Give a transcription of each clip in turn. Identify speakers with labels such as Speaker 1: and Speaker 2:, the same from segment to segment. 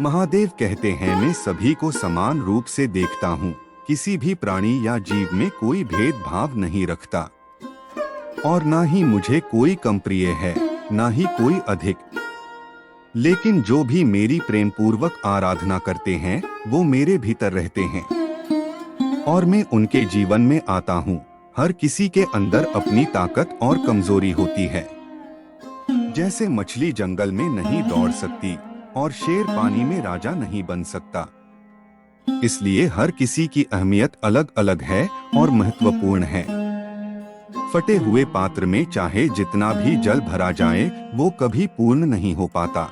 Speaker 1: महादेव कहते हैं, मैं सभी को समान रूप से देखता हूँ, किसी भी प्राणी या जीव में कोई भेदभाव नहीं रखता और ना ही मुझे कोई कम प्रिय है, ना ही कोई अधिक। लेकिन जो भी मेरी प्रेम पूर्वक आराधना करते हैं वो मेरे भीतर रहते हैं और मैं उनके जीवन में आता हूँ। हर किसी के अंदर अपनी ताकत और कमजोरी होती है। जैसे मछली जंगल में नहीं दौड़ सकती और शेर पानी में राजा नहीं बन सकता, इसलिए हर किसी की अहमियत अलग अलग है और महत्वपूर्ण है। फटे हुए पात्र में चाहे जितना भी जल भरा जाए वो कभी पूर्ण नहीं हो पाता।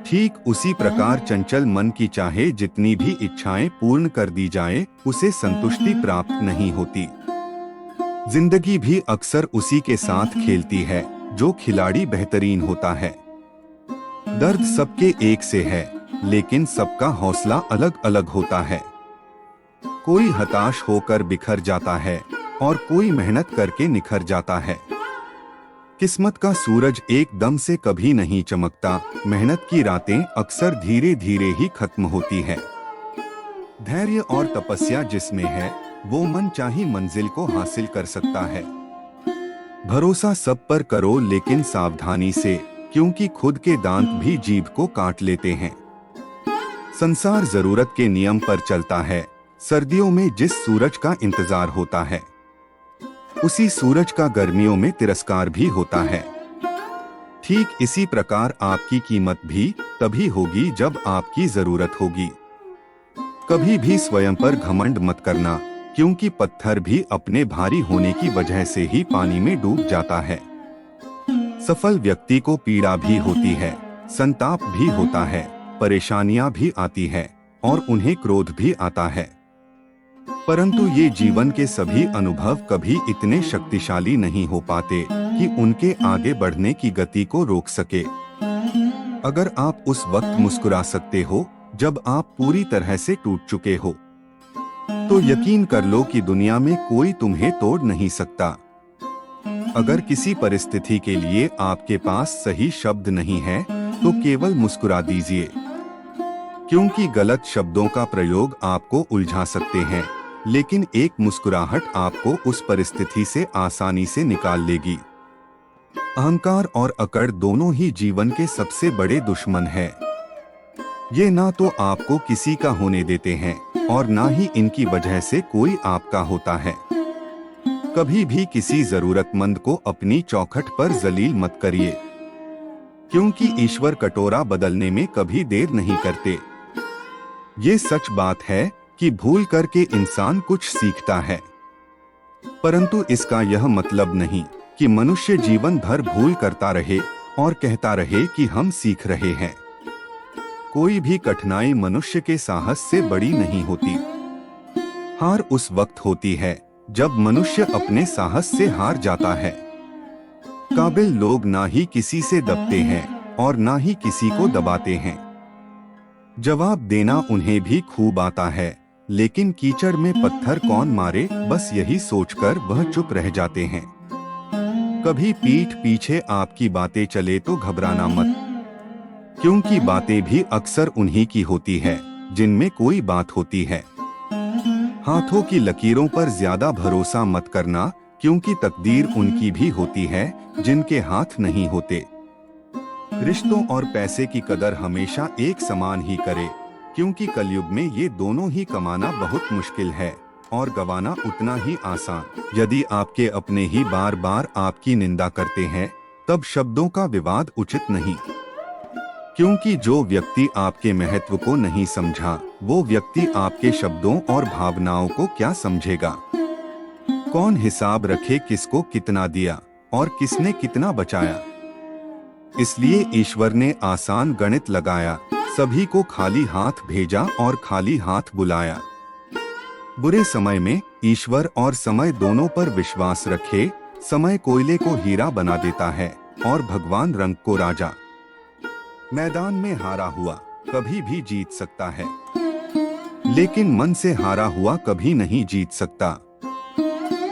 Speaker 1: ठीक उसी प्रकार चंचल मन की चाहे जितनी भी इच्छाएं पूर्ण कर दी जाए उसे संतुष्टि प्राप्त नहीं होती। जिंदगी भी अक्सर उसी के साथ खेलती है जो खिलाड़ी बेहतरीन होता है। दर्द सबके एक से है, लेकिन सबका हौसला अलग अलग होता है। कोई हताश होकर बिखर जाता है और कोई मेहनत करके निखर जाता है। किस्मत का सूरज एकदम से कभी नहीं चमकता, मेहनत की रातें अक्सर धीरे धीरे ही खत्म होती है। धैर्य और तपस्या जिसमें है वो मनचाही मंजिल को हासिल कर सकता है। भरोसा सब पर करो लेकिन सावधानी से, क्योंकि खुद के दांत भी जीभ को काट लेते हैं। संसार जरूरत के नियम पर चलता है। सर्दियों में जिस सूरज का इंतजार होता है उसी सूरज का गर्मियों में तिरस्कार भी होता है। ठीक इसी प्रकार आपकी कीमत भी तभी होगी जब आपकी जरूरत होगी। कभी भी स्वयं पर घमंड मत करना, क्योंकि पत्थर भी अपने भारी होने की वजह से ही पानी में डूब जाता है। सफल व्यक्ति को पीड़ा भी होती है, संताप भी होता है, परेशानियां भी आती है और उन्हें क्रोध भी आता है। परंतु ये जीवन के सभी अनुभव कभी इतने शक्तिशाली नहीं हो पाते कि उनके आगे बढ़ने की गति को रोक सके। अगर आप उस वक्त मुस्कुरा सकते हो जब आप पूरी तरह से टूट चुके हो, तो यकीन कर लो कि दुनिया में कोई तुम्हें तोड़ नहीं सकता। अगर किसी परिस्थिति के लिए आपके पास सही शब्द नहीं है तो केवल मुस्कुरा दीजिए, क्योंकि गलत शब्दों का प्रयोग आपको उलझा सकते हैं, लेकिन एक मुस्कुराहट आपको उस परिस्थिति से आसानी से निकाल लेगी। अहंकार और अकड़ दोनों ही जीवन के सबसे बड़े दुश्मन हैं। ये ना तो आपको किसी का होने देते हैं और ना ही इनकी वजह से कोई आपका होता है। कभी भी किसी जरूरतमंद को अपनी चौखट पर जलील मत करिए, क्योंकि ईश्वर कटोरा बदलने में कभी देर नहीं करते। ये सच बात है कि भूल करके इंसान कुछ सीखता है, परंतु इसका यह मतलब नहीं कि मनुष्य जीवन भर भूल करता रहे और कहता रहे कि हम सीख रहे हैं। कोई भी कठिनाई मनुष्य के साहस से बड़ी नहीं होती। हार उस वक्त होती है जब मनुष्य अपने साहस से हार जाता है। काबिल लोग ना ही किसी से दबते हैं और ना ही किसी को दबाते हैं। जवाब देना उन्हें भी खूब आता है, लेकिन कीचड़ में पत्थर कौन मारे, बस यही सोचकर वह चुप रह जाते हैं। कभी पीठ पीछे आपकी बातें चले तो घबराना मत, क्योंकि बातें भी अक्सर उन्हीं की होती है जिनमें कोई बात होती है। हाथों की लकीरों पर ज्यादा भरोसा मत करना, क्योंकि तकदीर उनकी भी होती है जिनके हाथ नहीं होते। रिश्तों और पैसे की कदर हमेशा एक समान ही करे, क्योंकि कलयुग में ये दोनों ही कमाना बहुत मुश्किल है और गंवाना उतना ही आसान। यदि आपके अपने ही बार बार आपकी निंदा करते हैं तब शब्दों का विवाद उचित नहीं, क्योंकि जो व्यक्ति आपके महत्व को नहीं समझा वो व्यक्ति आपके शब्दों और भावनाओं को क्या समझेगा। कौन हिसाब रखे किसको कितना दिया और किसने कितना बचाया। इसलिए ईश्वर ने आसान गणित लगाया, सभी को खाली हाथ भेजा और खाली हाथ बुलाया। बुरे समय में ईश्वर और समय दोनों पर विश्वास रखे। समय कोयले को हीरा बना देता है और भगवान रंग को राजा। मैदान में हारा हुआ कभी भी जीत सकता है, लेकिन मन से हारा हुआ कभी नहीं जीत सकता।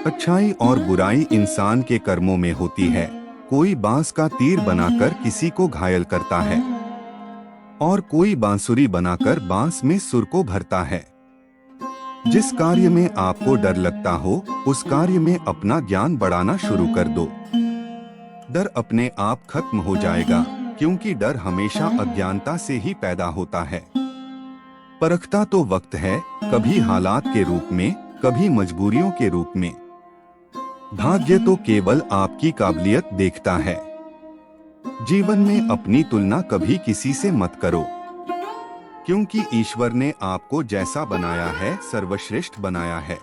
Speaker 1: अच्छाई और बुराई इंसान के कर्मों में होती है। कोई बांस का तीर बनाकर किसी को घायल करता है, और कोई बांसुरी बनाकर बांस में सुर को भरता है। जिस कार्य में आपको डर लगता हो, उस कार्य में अपना ज्ञान बढ़ाना शुरू कर दो। डर अपने आप खत्म हो जाएगा, क्योंकि डर हमेशा अज्ञानता से ही पैदा होता है। परखता तो वक्त है, कभी हालात के रूप में, कभी मजबूरियों के रूप में। भाग्य तो केवल आपकी काबिलियत देखता है। जीवन में अपनी तुलना कभी किसी से मत करो, क्योंकि ईश्वर ने आपको जैसा बनाया है सर्वश्रेष्ठ बनाया है।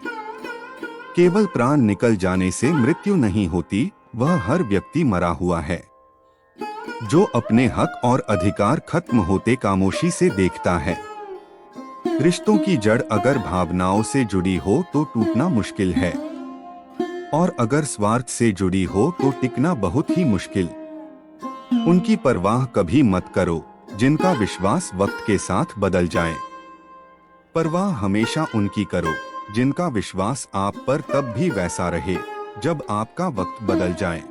Speaker 1: केवल प्राण निकल जाने से मृत्यु नहीं होती, वह हर व्यक्ति मरा हुआ है। जो अपने हक और अधिकार खत्म होते खामोशी से देखता है। रिश्तों की जड़ अगर भावनाओं से जुड़ी हो तो टूटना मुश्किल है, और अगर स्वार्थ से जुड़ी हो तो टिकना बहुत ही मुश्किल। उनकी परवाह कभी मत करो जिनका विश्वास वक्त के साथ बदल जाए। परवाह हमेशा उनकी करो जिनका विश्वास आप पर तब भी वैसा रहे जब आपका वक्त बदल जाए।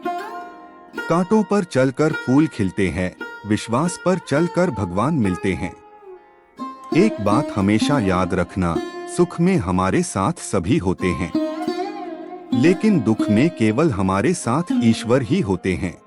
Speaker 1: कांटों पर चलकर फूल खिलते हैं, विश्वास पर चलकर भगवान मिलते हैं। एक बात हमेशा याद रखना, सुख में हमारे साथ सभी होते हैं, लेकिन दुख में केवल हमारे साथ ईश्वर ही होते हैं।